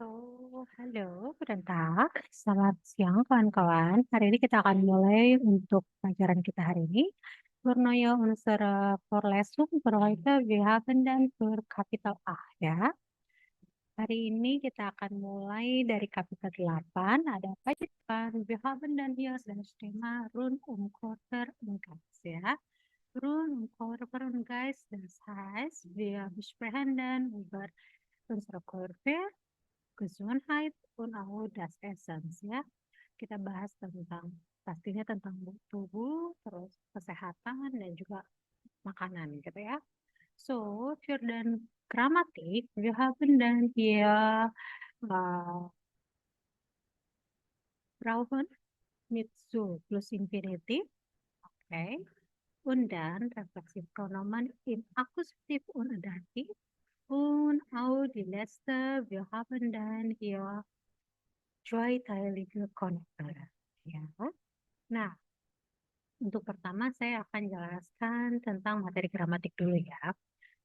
Halo, berantak. Selamat siang, kawan-kawan. Hari ini kita akan mulai untuk pelajaran kita hari ini. Voor nieuwe unsere Vorlesung für heute, wir haben dan für Kapitel A, ya. Hari ini kita akan mulai dari kapitel 8. Ada apa aja kan? Wir haben dan hier das Thema rund Körper und Geist, ya. Rund Körper und Geist, das heißt, wir besprechen dann über unsere Körper, Gesundheit und auch das Essen, ya. Kita bahas tentang pastinya tentang tubuh, terus kesehatan dan juga makanan gitu ya. So, für den Grammatik, wir haben dann hier brauchen mit zu plus Infinitiv, okay. Und dann Reflexivpronomen im Akkusativ und Dativ. Und auch die letzte, wir haben dann hier zweiteilige Konjunktur. Ya. Nah, untuk pertama saya akan jelaskan tentang materi gramatik dulu ya.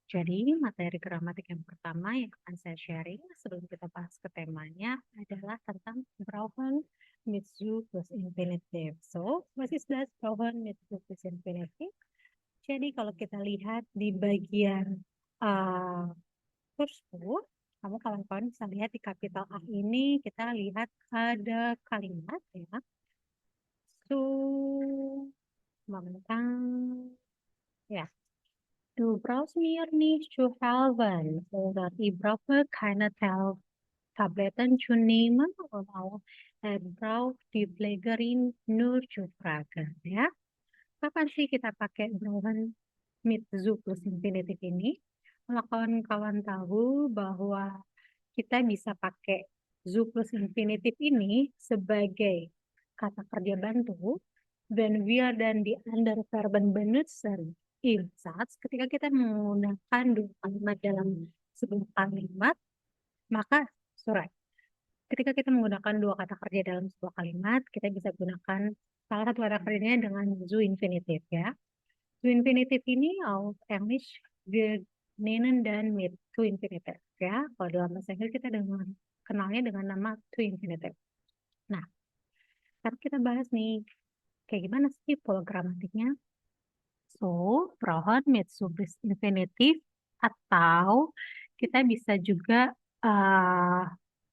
Jadi materi gramatik yang pertama yang akan saya sharing sebelum kita bahas ke temanya adalah tentang brauchen mit zu plus Infinitiv. So, was ist das brauchen mit zu plus Infinitiv? Jadi kalau kita lihat di bagian kursus, kamu kawan-kawan bisa lihat di kapital A ini kita lihat ada kalimat ya. So, momentan ya. Du brauchst mir nicht zu helfen, oder ich brauche keine Tabletten zu nehmen und auch braucht die Pflegerin nur zu fragen. Ya, kapan sih kita pakai brauchen mit zu plus infinitif ini? Kalau kawan-kawan tahu bahwa kita bisa pakai zu plus infinitif ini sebagai kata kerja bantu, wenn wir dan die anderen Verben benutzen im Satz, ketika kita menggunakan dua kalimat dalam sebuah kalimat, maka ketika kita menggunakan dua kata kerja dalam sebuah kalimat, kita bisa gunakan salah satu kata kerjanya dengan zu infinitif ya. Zu infinitif ini auf English wir nennen dan mit to infinitive ya. Kalau dalam bahasa Inggris kita kenalnya dengan nama to infinitive. Nah, sekarang kita bahas nih, kayak gimana sih pola gramatiknya? So, brauchen mit Subjekt infinitif atau kita bisa juga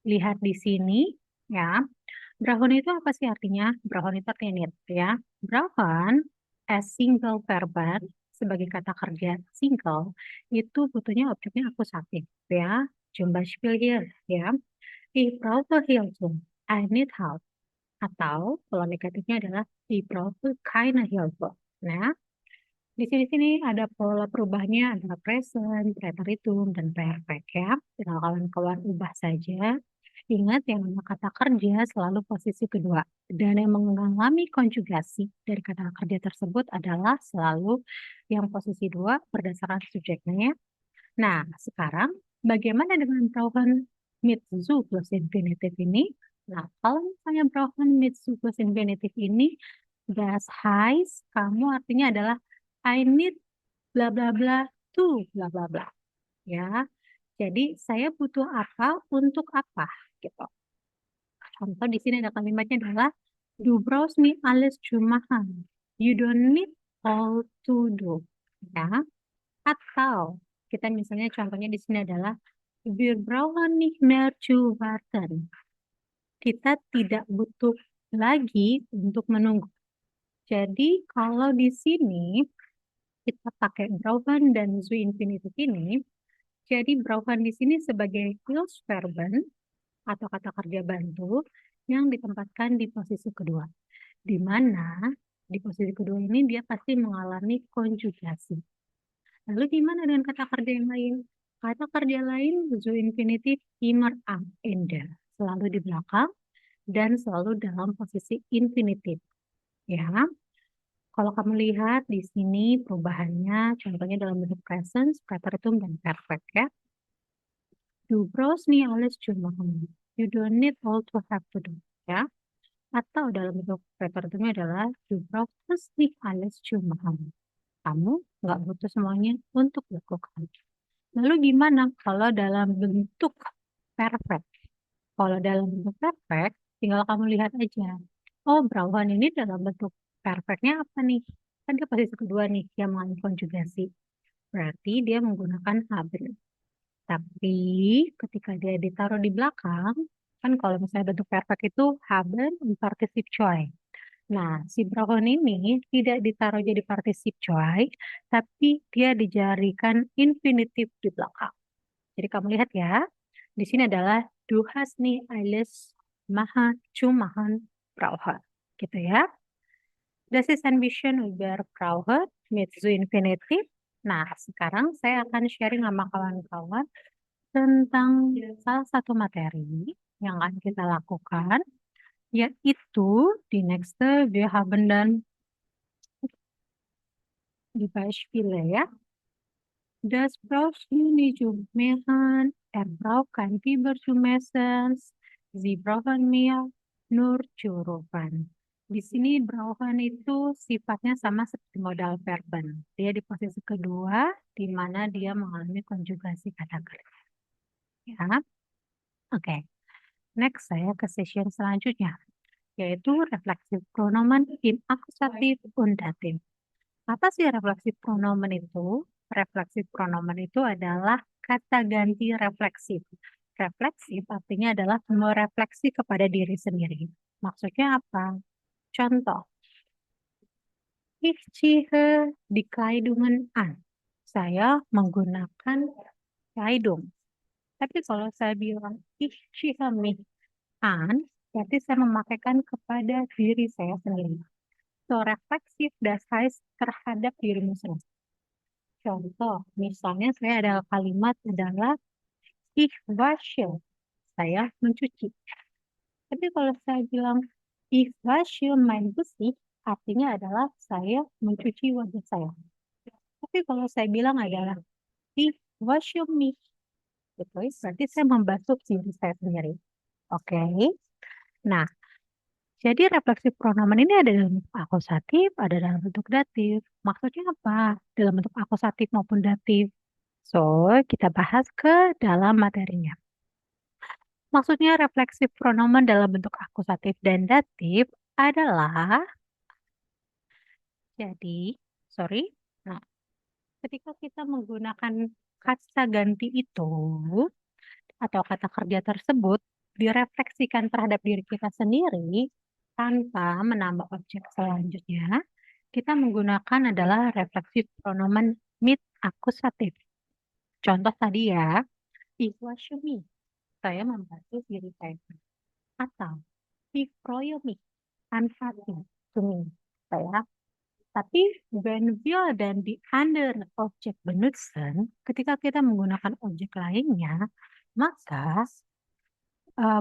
lihat di sini ya. Brauchen itu apa sih artinya? Brauchen itu artinya need ya. Brauchen as single verb sebagai kata kerja single itu butuhnya objeknya akusatif ya. Zum Beispiel here ya. Ich brauche Hilfe. I need help. Atau kalau negatifnya adalah ich brauche keine Hilfe. Nah, di sini ada pola perubahannya adalah present, preteritum, dan perfect ya. Tinggal kawan-kawan ubah saja. Ingat yang namanya kata kerja selalu posisi kedua. Dan yang mengalami konjugasi dari kata kerja tersebut adalah selalu yang posisi dua berdasarkan subjeknya ya. Nah, sekarang bagaimana dengan brauchen mit zu plus infinitif ini? Nah, kalau misalnya brauchen mit zu plus infinitif ini, das heißt, kamu artinya adalah I need bla bla bla to bla bla bla. Ya. Jadi saya butuh apa untuk apa gitu. Contoh di sini ada kalimatnya adalah du brauchst mir alles zu machen. You don't need all to do. Ya. Atau kita misalnya contohnya di sini adalah wir brauchen nicht mehr zu warten. Kita tidak butuh lagi untuk menunggu. Jadi kalau di sini kita pakai brauchen dan zu infinitif ini, jadi brauchen di sini sebagai Hilfsverben atau kata kerja bantu yang ditempatkan di posisi kedua. Di mana di posisi kedua ini dia pasti mengalami konjugasi. Lalu gimana dengan kata kerja yang lain? Kata kerja lain zu infinitif immer am Ende, selalu di belakang dan selalu dalam posisi infinitif. Ya, kalau kamu lihat di sini perubahannya, contohnya dalam bentuk present, preteritum, dan perfect ya. Du brauchst mir alles zu machen. You don't need all to have to do. Ya. Atau dalam bentuk preteritumnya adalah du brauchst nicht alles zu machen. Kamu nggak butuh semuanya untuk dilakukan. Lalu gimana kalau dalam bentuk perfect? Kalau dalam bentuk perfect, tinggal kamu lihat aja. Oh, brauhan ini dalam bentuk perfectnya apa nih? Kan dia posisi kedua nih, yang mengalami konjugasi. Berarti dia menggunakan haben. Tapi ketika dia ditaruh di belakang, kan kalau misalnya bentuk perfect itu haben und partizip choice. Nah, si brauhan ini tidak ditaruh jadi partizip choice, tapi dia dijadikan infinitif di belakang. Jadi kamu lihat ya, di sini adalah du hast nie alles machen zu machen brauchen. Gitu ya. Das ist ein bisschen über brauchen mit zu infinitiv. Nah, sekarang saya akan sharing sama kawan-kawan tentang salah satu materi yang akan kita lakukan, yaitu die nächste wir haben dann die Beispiele ya. Das brauchst du nicht zu machen. Braucht kein Fieber zu messen. Sie brauchen mehr nur zu rufen. Di sini brauchen itu sifatnya sama seperti modal verben. Dia di posisi kedua, di mana dia mengalami konjugasi kata kerja. Ya, oke. Next saya ke session selanjutnya, yaitu refleksif pronomen in akusatif und dativ. Apa sih refleksif pronomen itu? Refleksif pronomen itu adalah kata ganti refleksif. Refleksif artinya adalah merefleksi kepada diri sendiri. Maksudnya apa? Contoh, ich ziehe die Kleidungen an. Saya menggunakan Kleidung. Tapi kalau saya bilang ich ziehe mich an, berarti saya memakaikan kepada diri saya sendiri. So, refleksif das heißt terhadap dirimu sendiri. Contoh, misalnya saya ada kalimat adalah ich wasche, saya mencuci. Tapi kalau saya bilang ich wasche mein Gesicht, artinya adalah saya mencuci wajah saya. Tapi kalau saya bilang adalah ich wasche mich, gitu, berarti saya membasuh diri saya sendiri. Oke. Nah, jadi refleksif pronomen ini ada dalam bentuk akusatif, ada dalam bentuk datif. Maksudnya apa? Dalam bentuk akusatif maupun datif. So, kita bahas ke dalam materinya. Maksudnya refleksif pronomen dalam bentuk akusatif dan datif adalah, jadi, sorry, nah, ketika kita menggunakan kata ganti itu atau kata kerja tersebut direfleksikan terhadap diri kita sendiri tanpa menambah objek selanjutnya, kita menggunakan adalah refleksif pronomen mid akusatif. Contoh tadi ya, ich wasche mich. Saya membasuh diri saya. Atau ich freue mich, anfassen, sumi. Saya. Tapi when wir dan die anderen Objek benutzen, ketika kita menggunakan objek lainnya, maka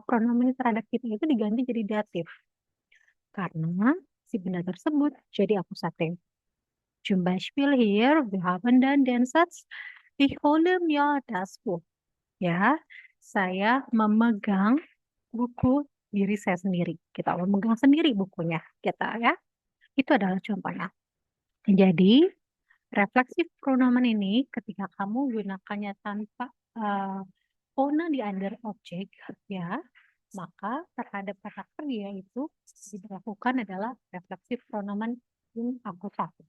pronomen terhadap kita itu diganti jadi datif. Karena si benda tersebut jadi akusatif. Zum Beispiel hier, wir haben dann den Satz, ich hole mir das Buch. Ya, saya memegang buku diri saya sendiri. Kita memegang sendiri bukunya, kita ya. Itu adalah contohnya. Jadi, refleksif pronomen ini ketika kamu gunakannya tanpa owner di under objek, ya, maka terhadap kata kerja itu dilakukan adalah refleksif pronomen in akusatif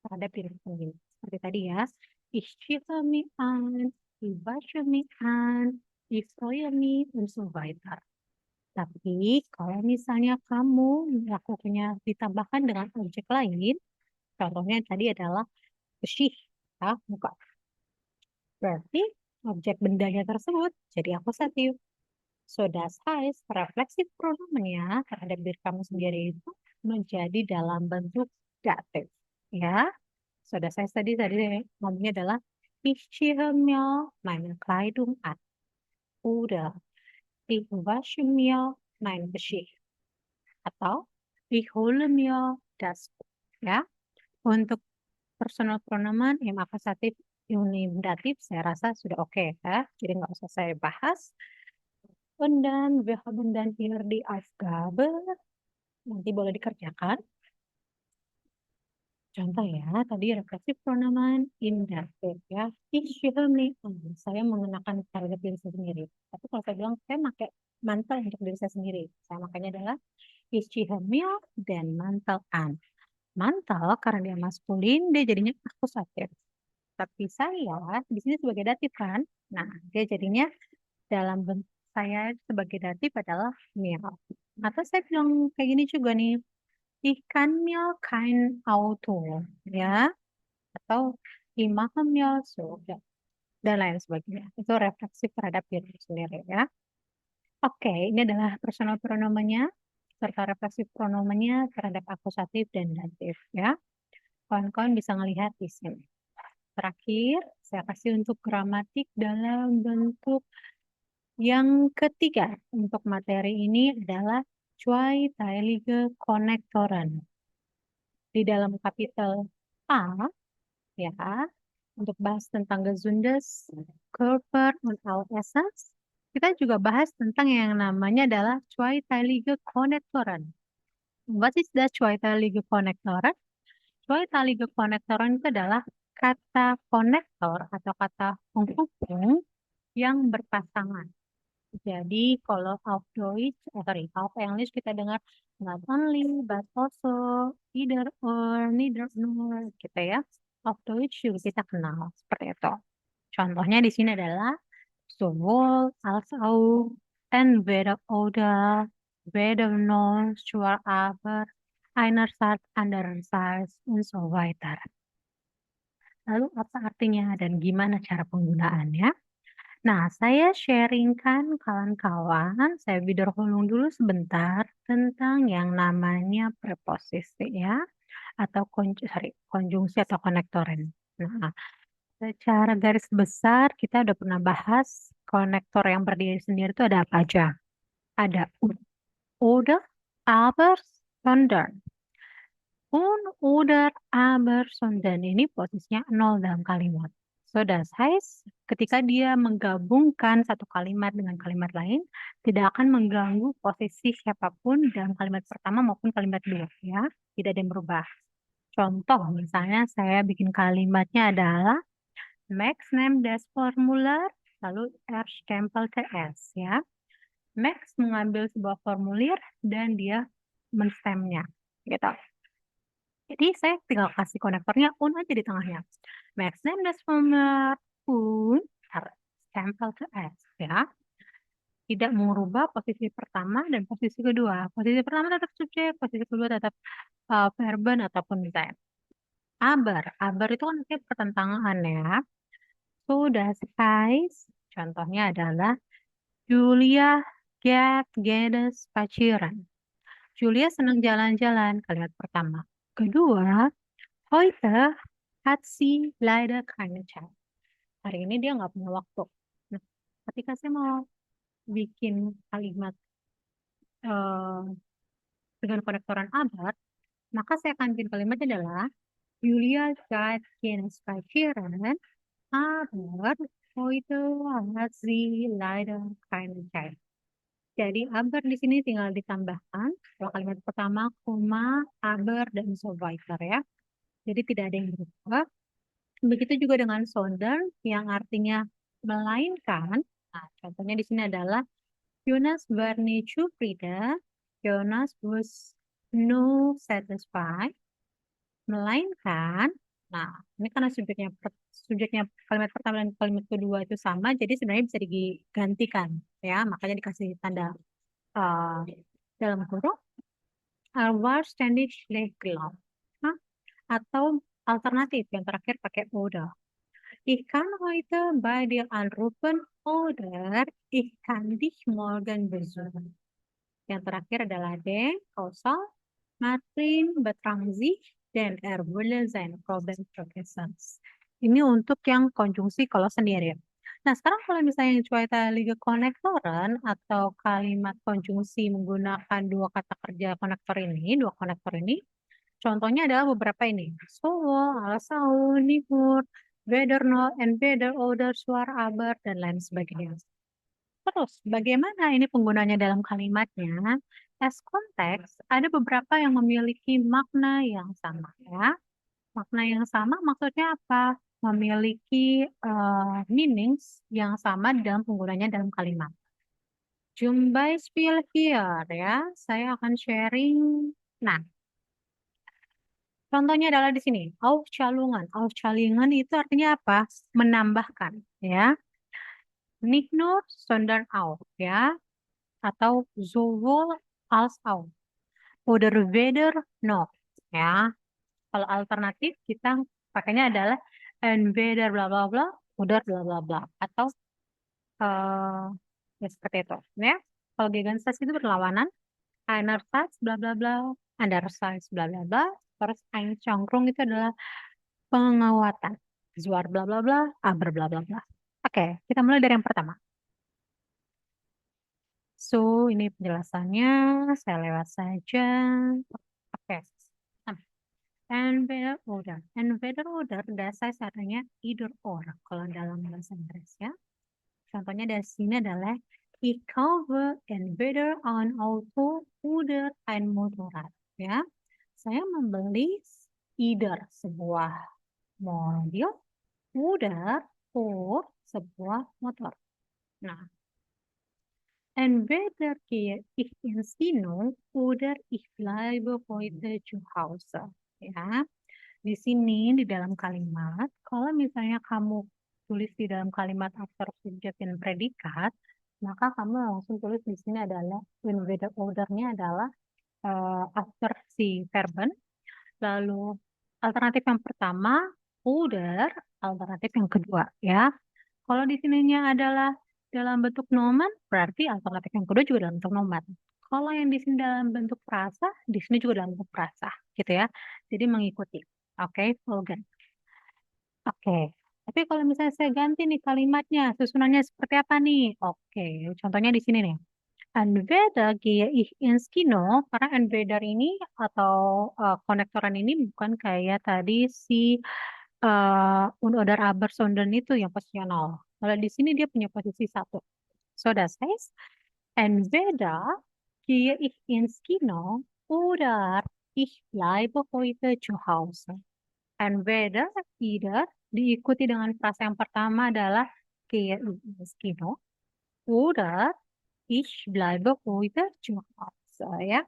terhadap diri sendiri. Seperti tadi ya, ich ziehe mich an, ich wasche mich an, ich freue mich, und so weiter. Tapi kalau misalnya kamu melakukannya ditambahkan dengan objek lain, contohnya tadi adalah bersih, ya, muka. Berarti objek bendanya tersebut jadi akusatif. So das heißt, refleksif pronomennya terhadap diri kamu sendiri itu menjadi dalam bentuk datif. Ya, so das heißt tadi ngomongnya adalah ich ziehe mir meine Kleidung an. Oder ich wasche mir mein Gesicht. Atau ich hole mir das Buch. Ya, untuk personal pronomen yang akusatif unidatif saya rasa sudah oke ya. Jadi nggak usah saya bahas. Und dann wir haben dann hier die Aufgabe. Nanti boleh dikerjakan. Contoh ya, tadi refleksif pronomen indatif ya. Ich me. Saya mengenakan terhadap diri saya sendiri. Tapi kalau saya bilang saya pakai mantel untuk diri saya sendiri, saya makanya adalah ich mir dan mantel an. Mantel karena dia maskulin, dia jadinya akusatif. Tapi saya di sini sebagai datif kan. Nah, dia jadinya dalam bentuk saya sebagai datif adalah mir. Atau saya bilang kayak gini juga nih. Ich kann mir kein Auto, ya, atau ich mache mir Sorgen, dan lain sebagainya. Itu refleksif terhadap diri sendiri, ya. Oke, ini adalah personal pronomennya, serta refleksif pronomennya terhadap akusatif dan datif, ya. Kawan-kawan bisa melihat di sini. Terakhir, saya kasih untuk gramatik dalam bentuk yang ketiga. Untuk materi ini adalah Zweiteilige Konnektoren. Di dalam kapitel A, ya, untuk bahas tentang gesundes Körper und auch Essence, kita juga bahas tentang yang namanya adalah Zweiteilige Konnektoren. What is the Zweiteilige Konnektoren? Zweiteilige Konnektoren itu adalah kata konektor atau kata penghubung yang berpasangan. Jadi kalau auf Deutsch, auf English kita dengar not only but also, either or, neither nor, gitu ya. Auf Deutsch juga kita kenal seperti itu. Contohnya di sini adalah sowohl als auch, entweder oder, weder noch, zwar aber, einerseits, andererseits, und so weiter. Lalu apa artinya dan gimana cara penggunaannya? Nah, saya sharingkan kawan-kawan, saya wiederholung dulu sebentar tentang yang namanya preposisi ya, atau konjungsi atau konektoren. Nah, secara garis besar kita udah pernah bahas konektor yang berdiri sendiri itu ada apa aja? Ada oder, aber, sondern. Oder, aber, sondern ini posisinya nol dalam kalimat. So, das heißt, ketika dia menggabungkan satu kalimat dengan kalimat lain, tidak akan mengganggu posisi siapapun dalam kalimat pertama maupun kalimat kedua, ya. Tidak ada yang berubah. Contoh, misalnya saya bikin kalimatnya adalah Max name das Formular, lalu stempel TS, ya. Max mengambil sebuah formulir dan dia menstemnya, gitu. Jadi saya tinggal kasih konektornya un aja di tengahnya. Max name das Formular un stempel TS, ya. Tidak mengubah posisi pertama dan posisi kedua. Posisi pertama tetap subjek, posisi kedua tetap verben ataupun misalnya. Aber itu kan artinya pertentangan ya. So, das heißt, contohnya adalah Julia geht spazieren. Julia senang jalan-jalan, kalimat pertama. Kedua, heute hat sie leider keine Zeit. Hari ini dia nggak punya waktu. Nah, ketika saya mau bikin kalimat eh, dengan konektoran aber, maka saya akan bikin kalimatnya adalah Julia geht spazieren, aber heute hat sie leider keine Zeit. Jadi aber di sini tinggal ditambahkan kalau kalimat pertama koma, aber dan so weiter ya. Jadi tidak ada yang berubah. Begitu juga dengan sondern yang artinya melainkan. Nah, contohnya di sini adalah Jonas war nicht zufrieden. Jonas was no satisfied. Melainkan. Nah, ini karena subjeknya kalimat pertama dan kalimat kedua itu sama, jadi sebenarnya bisa digantikan ya. Makanya dikasih tanda dalam kurung er war ständig schlecht gelaunt. Atau alternatif yang terakhir pakai oder. Ich kann heute bei dir anrufen oder ich kann dich morgen besuchen. Yang terakhir adalah den, kausal, Martin betrang sich, dan er wolle sein Problem vergessen. Ini untuk yang konjungsi kalau sendiri. Nah, sekarang kalau misalnya Zweiteilige Konnektoren atau kalimat konjungsi menggunakan dua kata kerja dua konektor ini, contohnya adalah beberapa ini. Sowohl, als auch, nicht, weder noch, entweder, oder, zwar, aber, dan lain sebagainya. Terus, bagaimana ini penggunanya dalam kalimatnya? As konteks, ada beberapa yang memiliki makna yang sama ya. Makna yang sama maksudnya apa? Memiliki meanings yang sama dalam penggunanya dalam kalimat. Jumbai spiel here ya. Saya akan sharing. Nah, contohnya adalah di sini. Aufzählungen. Aufzählungen itu artinya apa? Menambahkan ya. Nicht nur, sondern auch ya. Atau sowohl als auch. Oder weder noch ya. Kalau alternatif kita pakainya adalah entweder bla bla bla, oder bla bla bla atau eh ya seperti itu ya. Kalau Gegensätze itu berlawanan, einerseits bla bla bla, andererseits bla bla bla, terus Einschränkung itu adalah penguatan. Zwar bla bla bla, aber bla bla bla. Oke, kita mulai dari yang pertama. So, ini penjelasannya, saya lewat saja. Oke. Nah, entweder oder. Entweder oder dasar artinya either or kalau dalam bahasa Inggris ya. Contohnya dari sini adalah ich kaufe entweder ein Auto oder ein Motorrad. Ya, saya membeli either sebuah mobil oder or sebuah motor. Nah, entweder gehe ich ins Kino oder ich bleibe heute zu Hause. Ya, di sini di dalam kalimat, kalau misalnya kamu tulis di dalam kalimat after subject dan predikat, maka kamu langsung tulis di sini adalah entweder ordernya adalah after si verben, lalu alternatif yang pertama oder, alternatif yang kedua ya. Kalau di sininya adalah dalam bentuk nomen, berarti alternatif yang kedua juga dalam bentuk nomen. Kalau yang di sini dalam bentuk frasa, di sini juga dalam bentuk frasa, gitu ya. Jadi mengikuti. Oke, slogan. Oke. Tapi kalau misalnya saya ganti nih kalimatnya, susunannya seperti apa nih? Oke, contohnya di sini nih. Entweder gehe ich ins Kino, karena entweder ini atau konektoran ini bukan kayak tadi si Unodar Abersonden itu yang posisional. Kalau di sini dia punya posisi satu. So das heißt, entweder gehe ich ins Kino oder ich bleibe heute zu Hause. Entweder, either, diikuti dengan frasa yang pertama adalah gehe ich ins Kino oder ich bleibe heute zu Hause. Ya.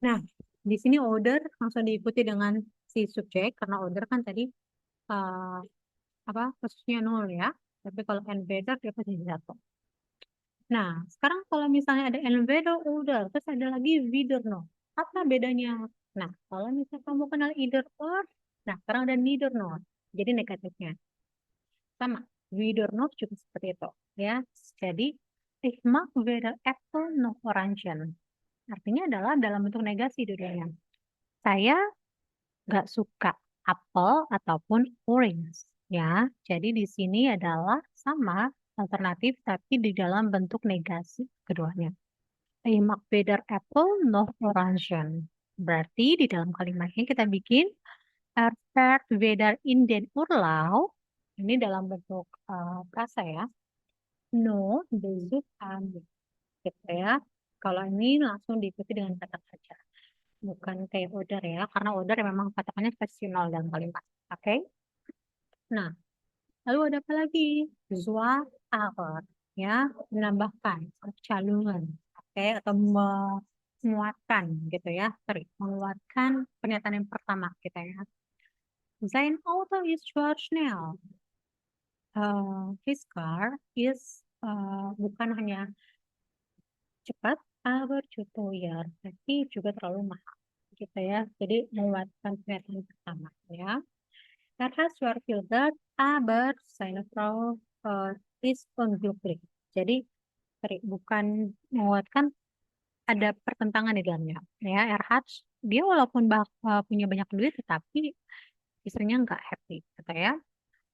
Nah, di sini oder langsung diikuti dengan si subjek karena oder kan tadi eh, apa posisinya nol ya. Tapi kalau entweder dia posisi satu. Nah, sekarang kalau misalnya ada entweder oder, terus ada lagi weder no. Apa bedanya? Nah, kalau misalnya kamu kenal either or, nah sekarang ada neither nor. Jadi negatifnya sama. Weder no juga seperti itu ya. Jadi ich mag weder apple noch Orangen. Artinya adalah dalam bentuk negasi dua-duanya. Saya nggak suka apel ataupun orange ya. Jadi di sini adalah sama alternatif tapi di dalam bentuk negasi keduanya. Ich mag weder apple noch Orangen. Berarti di dalam kalimatnya kita bikin er fährt weder in den Urlaub. Ini dalam bentuk frasa ya. No Besuch kami. Gitu ya. Kalau ini langsung diikuti dengan kata kerja. Bukan kayak order ya, karena order memang katakannya spesial dalam kalimat. Oke? Nah, lalu ada apa lagi? Zwa aber, ya, menambahkan, calungan, oke, atau menguatkan gitu ya. Sorry, menguatkan pernyataan yang pertama kita ya. Sein Auto ist schwer schnell. His car is bukan hanya cepat, aber zu teuer, tapi juga terlalu mahal gitu ya. Jadi menguatkan pernyataan pertama ya. Er hat Schwarzwälder, aber seine Frau ist unglücklich. Jadi bukan menguatkan ada pertentangan di dalamnya. Ya, Erhard dia walaupun punya banyak duit tetapi istrinya nggak happy gitu ya.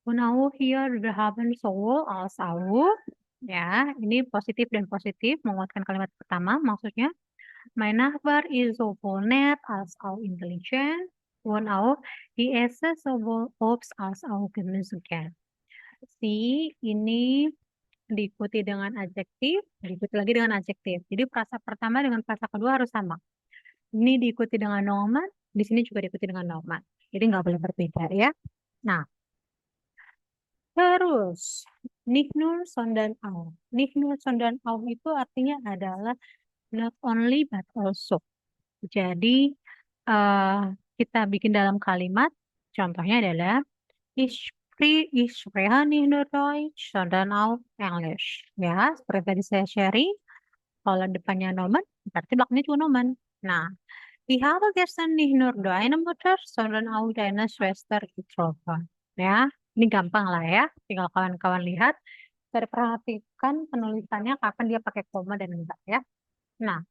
Und auch hier wir haben sowohl als auch. Ya, ini positif dan positif menguatkan kalimat pertama maksudnya mein Nachbar ist sowohl nett als auch intelligent und auch die esse sowohl Obst als auch Gemüse gern. Si ini diikuti dengan adjektif, diikuti lagi dengan adjektif. Jadi frasa pertama dengan frasa kedua harus sama. Ini diikuti dengan nomen, di sini juga diikuti dengan normal. Jadi nggak boleh berbeda ya. Nah, terus nicht nur sondern auch. Nicht nur sondern auch itu artinya adalah not only but also. Jadi eh, kita bikin dalam kalimat, contohnya adalah ich spreche nicht nur Deutsch, sondern auch English. Ya, seperti tadi saya sharing, kalau depannya Nomen, berarti belakangnya juga Nomen. Nah, ich habe gestern nicht nur deine Mutter, sondern auch deine Schwester getroffen. Ya, ini gampang lah ya. Tinggal kawan-kawan lihat, saya perhatikan penulisannya kapan dia pakai koma dan enggak ya. Nah,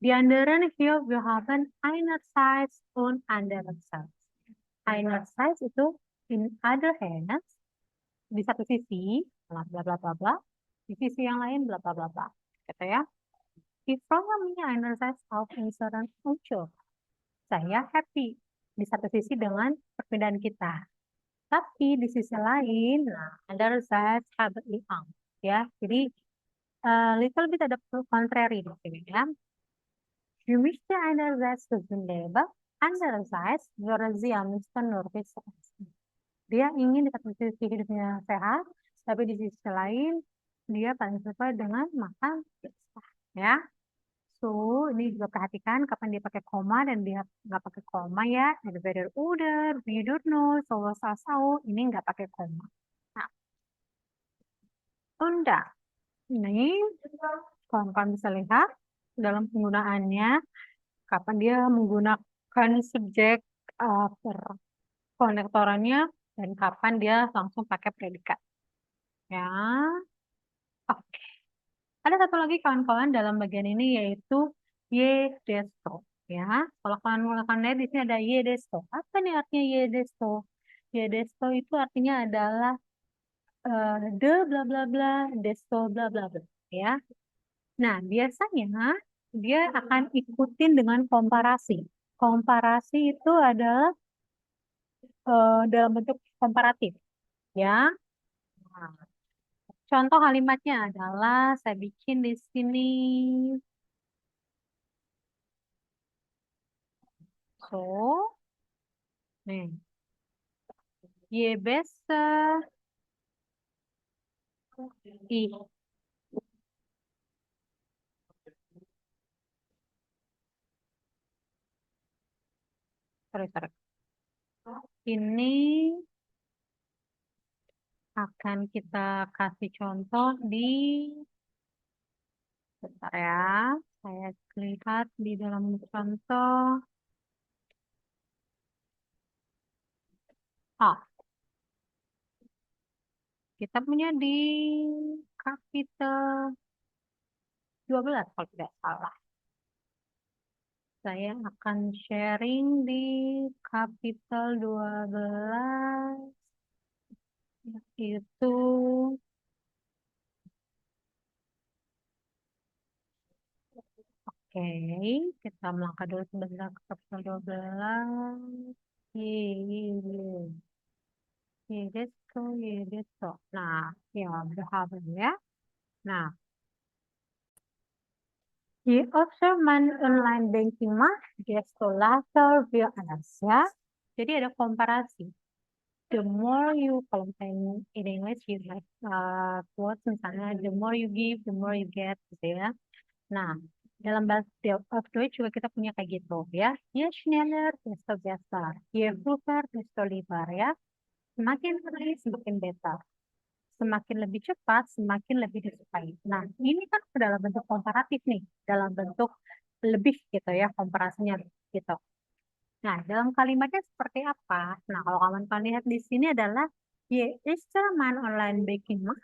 die anderen hier, wir haben einerseits und andererseits. Einerseits itu in other hands, di satu sisi, bla bla bla bla bla, di sisi yang lain bla bla bla bla. Gitu ya. Die freue mich einerseits auf unseren Umzug. Saya happy di satu sisi dengan perpindahan kita. Tapi di sisi lain, nah, andererseits habe ich Angst. Ya, jadi little bit ada contrary di sini ya. Je möchte einerseits gesund leben, andererseits wäre sie am liebsten nur gesund. Dia ingin di satu sisi hidupnya sehat, tapi di sisi lain dia paling suka dengan makan pizza. Ya, so ini juga perhatikan kapan dia pakai koma dan dia nggak pakai koma ya. Entweder oder, wir know, sowas asau, ini nggak pakai koma. Nah, unda. Ini kawan-kawan bisa lihat dalam penggunaannya kapan dia menggunakan subjek konektorannya dan kapan dia langsung pakai predikat. Ya, oke. Ada satu lagi kawan-kawan dalam bagian ini yaitu ye desto. Ya, kalau kawan-kawan lihat di sini ada ye desto. Apa nih artinya ye desto? Ye desto itu artinya adalah de bla bla bla, desto bla bla bla. Ya. Nah, biasanya dia akan ikutin dengan komparasi. Komparasi itu adalah dalam bentuk komparatif. Ya. Nah, contoh kalimatnya adalah saya bikin di sini. So, nih, ye besser, ih, sorry, sorry. Ini akan kita kasih contoh di, bentar ya, saya lihat di dalam contoh. Oh, kita punya di kapitel 12 kalau tidak salah. Saya akan sharing di kapitel 12 itu oke, kita melangkah dulu sebentar ke kapitel 12. Ye, ye, desu, ye, desu. Nah, ya, berhasil ya. Nah, je öfter man online banking macht, desto later wir es ya. Jadi ada komparasi. The more you, kalau misalnya in English, you have quotes misalnya, the more you give, the more you get, gitu ya. Nah, dalam bahasa of Deutsch juga kita punya kayak gitu ya. Je schneller, desto besser. Je früher, desto lieber ya. Semakin early, semakin better. Semakin lebih cepat, semakin lebih disukai. Nah, ini kan dalam bentuk komparatif nih, dalam bentuk lebih gitu ya, komparasinya gitu. Nah, dalam kalimatnya seperti apa? Nah, kalau kawan-kawan lihat di sini adalah je ist man online banking mah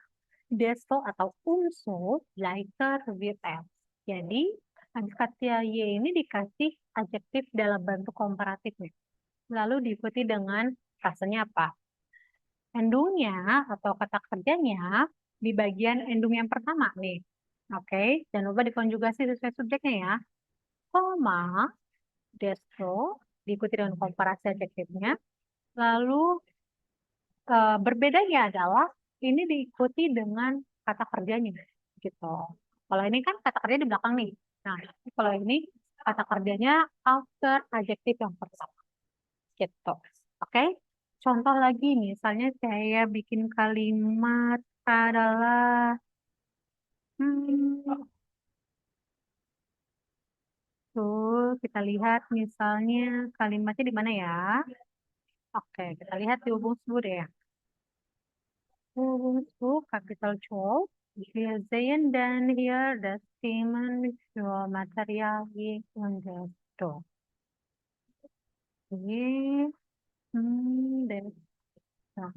desto atau umso leichter wird es. Jadi, kata y ini dikasih adjektif dalam bentuk komparatif nih. Lalu diikuti dengan rasanya apa? Endungnya atau kata kerjanya di bagian endung yang pertama nih. Oke, jangan lupa dikonjugasi sesuai subjeknya ya. Koma, desto, diikuti dengan komparasi adjektifnya. Lalu berbedanya adalah ini diikuti dengan kata kerjanya gitu. Kalau ini kan kata kerja di belakang nih. Nah, kalau ini kata kerjanya after adjektif yang pertama. Gitu. Oke? Contoh lagi, misalnya saya bikin kalimat adalah hmm, tuh kita lihat misalnya kalimatnya di mana ya? Oke, kita lihat di Ubuntu deh. Ubuntu capital 12. Wir sehen dann hier das Themenmaterial und das. Oke. Dari nah,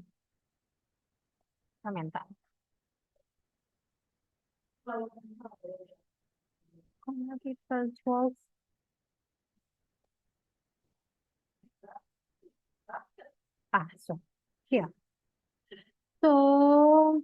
komentar. Capital 12. Ah, so. Here. So,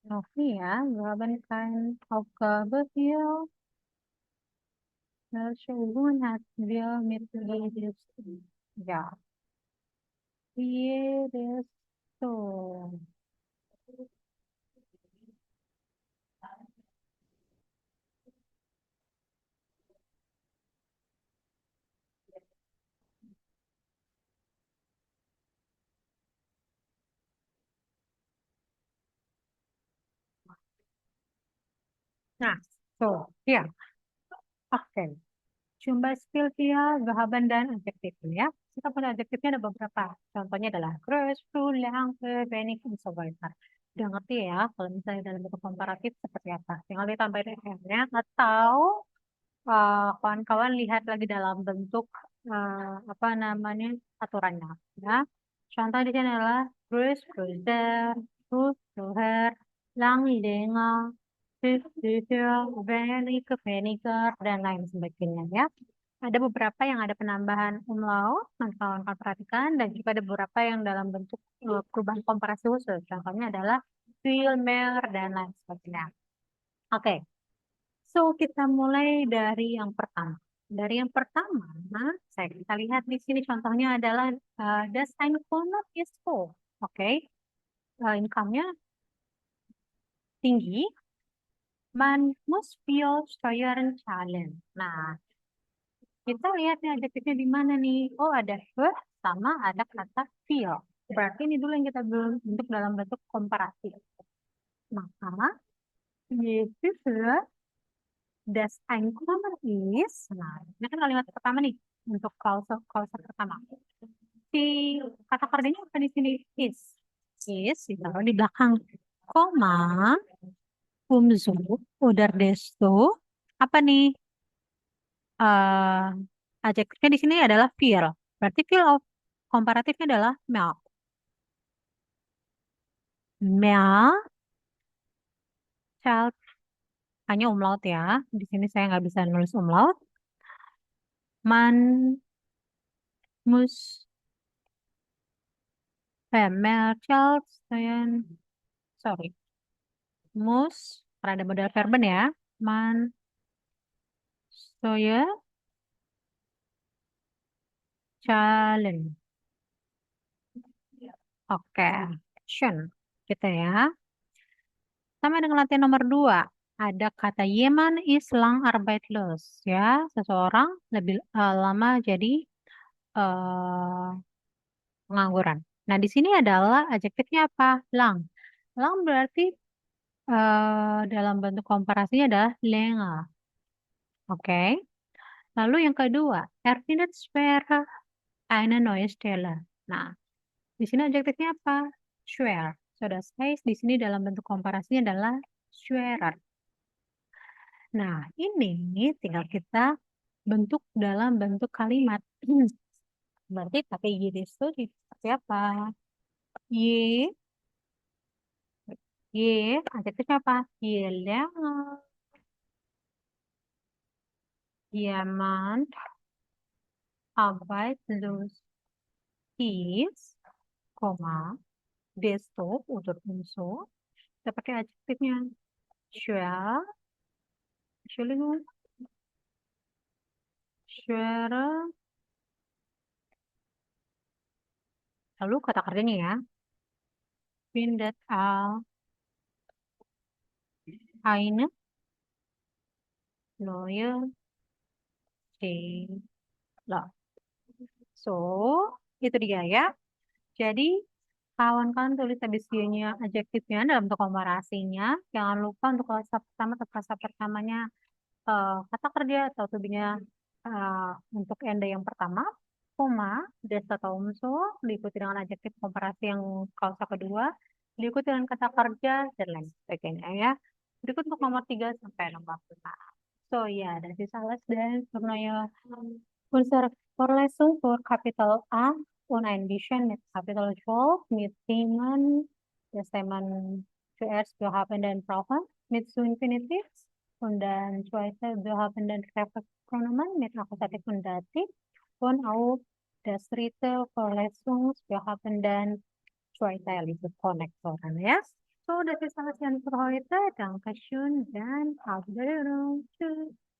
noch mehr. Wir haben keine Aufgabe hier. Welche Übungen hatten wir mit jedes Ja, jedes so. Nah, so, ya, oke. Jumlah skill dia, gahaban dan adjektif ya. Kita punya adjektifnya ada beberapa. Contohnya adalah graceful, langke, benik, dan sebagainya. Udah ngerti ya, kalau misalnya dalam bentuk komparatif seperti apa. Tinggal ditambahin R-nya atau kawan-kawan lihat lagi dalam bentuk apa namanya aturannya. Ya. Contoh di sini adalah Bruce, Bruiser, Bruce, Bruher, Lang, Lenga, Bruiser, Veronica, Veronica, dan lain sebagainya ya. Ada beberapa yang ada penambahan umlaut, kawan-kawan perhatikan, dan juga ada beberapa yang dalam bentuk perubahan komparasi khusus. Contohnya adalah Wilmer, dan lain sebagainya. Oke, so, kita mulai dari yang pertama. Dari yang pertama, kita lihat di sini contohnya adalah das Einkommen ist hoch. Oke, income-nya tinggi. Man muss viel Steuern zahlen. Nah, kita lihat nih adjektifnya di mana nih? Oh, ada he sama ada kata viel. Berarti ini dulu yang kita belum bentuk dalam bentuk komparatif. Maka, yaitu das Einkommen ist, nah, ini kan kalimat pertama nih untuk klausel pertama. Si kata kerjanya apa di sini? Is ditaruh di belakang koma, umso, oder desto. Apa nih? eh adjektifnya di sini adalah feel. Berarti feel of komparatifnya adalah mehr. Mehr, child, hanya umlaut ya. Di sini saya nggak bisa nulis umlaut. Man muss mehr child, sorry. Mus, karena ada modal verben ya. Man, soya, challenge. Oke, action. Gitu ya. Sama dengan latihan nomor 2. Ada kata Yeman is lang arbeitslos. Ya, seseorang lebih lama jadi eh, pengangguran. Nah, di sini adalah adjektifnya apa? Lang. Lang berarti dalam bentuk komparasinya adalah lenga. Oke. Lalu yang kedua, er findet schwer eine neue Stelle. Nah, di sini adjektifnya apa? Schwer. So, das heißt di sini dalam bentuk komparasinya adalah schwerer. Nah, ini tinggal kita bentuk dalam bentuk kalimat. Berarti pakai itu seperti apa? Y, Y, adjektifnya apa? Yelang. jemand arbeitslos ist, Komma, desktop untuk unsur. Kita pakai adjektifnya. Schwer, Entschuldigung, schwere. Lalu kata kerjanya ya. Findet eine neue Stelle. So, itu dia ya. Jadi, kawan-kawan tulis habis nya adjektifnya dalam bentuk komparasinya. Jangan lupa untuk kata pertama atau kata pertamanya kata kerja atau tubinya untuk ende yang pertama, koma, des atau unsur, diikuti dengan adjektif komparasi yang klausa kedua, diikuti dengan kata kerja, dan lain sebagainya ya. Berikut untuk nomor 3 sampai nomor 5. So ja, das ist alles für unsere Vorlesung für Kapitel A und ein bisschen mit Kapitel 12 mit Themen zuerst wir haben den Brauchen mit zu Infinitiv und dann zweite wir haben den Reflexionspronomen mit Akkusativ und Dativ und auch das dritte Vorlesung wir haben dann zweiteilige Konnektoren ya. So, das ist alles yang für heute. Dankeschön dan auf Wiedersehen. Tschüss.